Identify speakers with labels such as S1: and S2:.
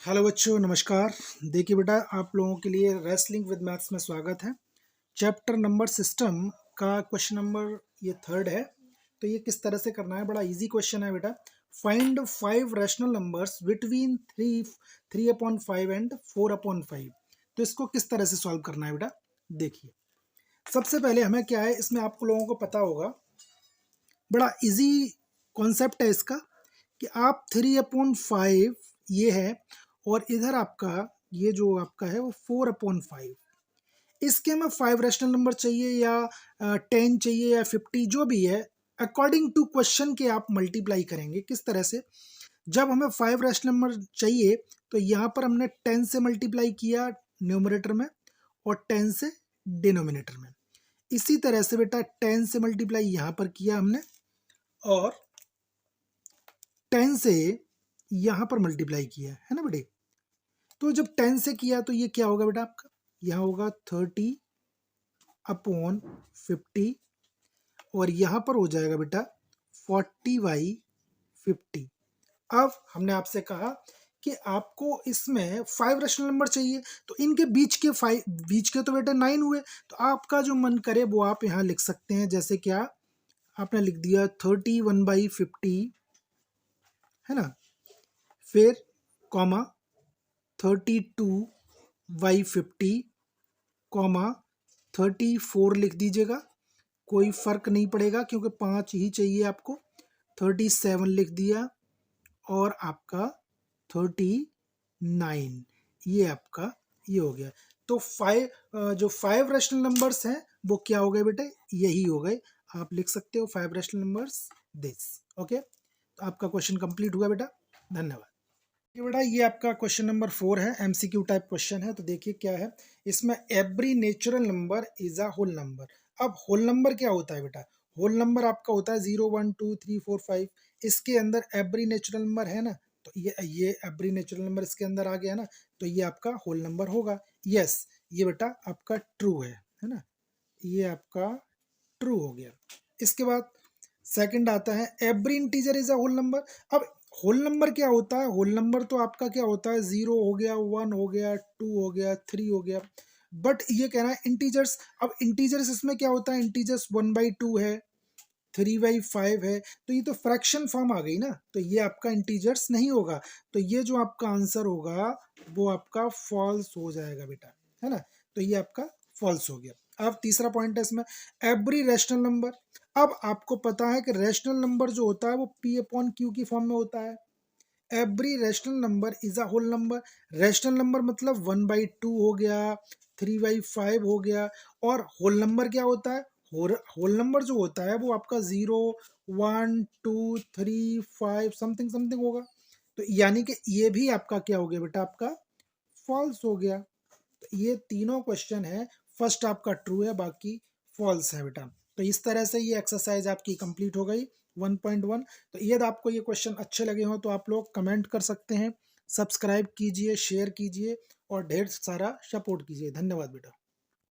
S1: Hello बच्चों, नमस्कार। देखिए बेटा, आप लोगों के लिए रेसलिंग विद मैथ्स में स्वागत है। चैप्टर नंबर सिस्टम का क्वेश्चन नंबर ये थर्ड है। तो ये किस तरह से करना है, बड़ा इजी क्वेश्चन है बेटा। Find 5 rational numbers between 3/5 and 4/5। तो इसको किस तरह से सॉल्व करना है बेटा, देखिए। सबसे पहले हमें क्या है, इसमें आप लोगों को पता होगा, बड़ा इजी कॉन्सेप्ट है इसका, कि आप 3/5 ये है और इधर आपका ये जो आपका है वो 4/5। इसके में 5 रैशनल नंबर चाहिए या 10 चाहिए या 50 जो भी है, अकॉर्डिंग टू क्वेश्चन के आप मल्टीप्लाई करेंगे। किस तरह से, जब हमें 5 रैशनल नंबर चाहिए तो यहाँ पर हमने 10 से मल्टीप्लाई किया न्यूमरेटर में और 10 से डिनोमिनेटर में। इसी तरह से बेटा 10 से मल्टीप्लाई यहाँ पर किया हमने और 10 से यहाँ पर मल्टीप्लाई किया है ना बेटे। तो जब 10 से किया तो ये क्या होगा बेटा, आपका यहाँ होगा 30/50 और यहाँ पर हो जाएगा बेटा 40/50। अब हमने आपसे कहा कि आपको इसमें 5 रैशनल नंबर चाहिए, तो इनके बीच के तो बेटा 9 हुए। तो आपका जो मन करे वो आप यहाँ लिख सकते हैं। जैसे क्या आपने लिख दिया 31/50 है ना, फिर कॉमा 32/50 कॉमा 34 लिख दीजिएगा, कोई फर्क नहीं पड़ेगा क्योंकि 5 ही चाहिए आपको। 37 लिख दिया और आपका 39, ये आपका ये हो गया। तो जो 5 रैशनल नंबर्स हैं वो क्या हो गए बेटे, यही हो गए। आप लिख सकते हो 5 रैशनल नंबर्स दिस। ओके, तो आपका क्वेश्चन कंप्लीट हुआ बेटा, धन्यवाद। ये बेटा ये आपका क्वेश्चन नंबर 4 है, एमसीक्यू टाइप क्वेश्चन है। तो देखिए क्या है इसमें, every natural number is a whole number. अब होल नंबर क्या होता है बेटा, होल नंबर आपका होता है 0 1 2 3 4 5। इसके अंदर एवरी नेचुरल नंबर है ना, तो ये एवरी नेचुरल नंबर इसके अंदर आ गया ना, तो ये आपका होल नंबर होगा। यस, ये बेटा आपका ट्रू है ना, ये आपका ट्रू हो गया। इसके बाद सेकंड आता है, every integer is a whole number. अब होल नंबर क्या होता है, होल नंबर तो आपका क्या होता है, 0 हो गया, 1 हो गया, 2 हो गया, 3 हो गया। बट ये कह रहा है इंटीजर्स। अब इंटीजर्स इसमें क्या होता है, इंटीजर्स 1/2 है, 3/5 है, तो ये तो फ्रैक्शन फॉर्म आ गई ना, तो ये आपका इंटीजर्स नहीं होगा। तो ये जो आपका आंसर होगा वो आपका फॉल्स हो जाएगा बेटा, है ना। तो ये आपका फॉल्स हो गया। अब तीसरा पॉइंट है इसमें, एवरी रैशनल नंबर। अब आपको पता है कि रैशनल नंबर जो होता है वो P/Q की फॉर्म में होता है। Every rational number is a whole number. Rational number मतलब 1/2 हो गया, 3/5 हो गया। और होल नंबर क्या होता है, होल नंबर जो होता है वो आपका 0 1 2 3 5 समथिंग समथिंग होगा। तो यानी कि ये भी आपका क्या हो गया बेटा, आपका फॉल्स हो गया। तो ये तीनों क्वेश्चन है, फर्स्ट आपका ट्रू है, बाकी फॉल्स है बेटा। तो इस तरह से ये एक्सरसाइज आपकी कंप्लीट हो गई 1.1। तो यदि आपको ये क्वेश्चन अच्छे लगे हों तो आप लोग कमेंट कर सकते हैं, सब्सक्राइब कीजिए, शेयर कीजिए और ढेर सारा सपोर्ट कीजिए। धन्यवाद बेटा।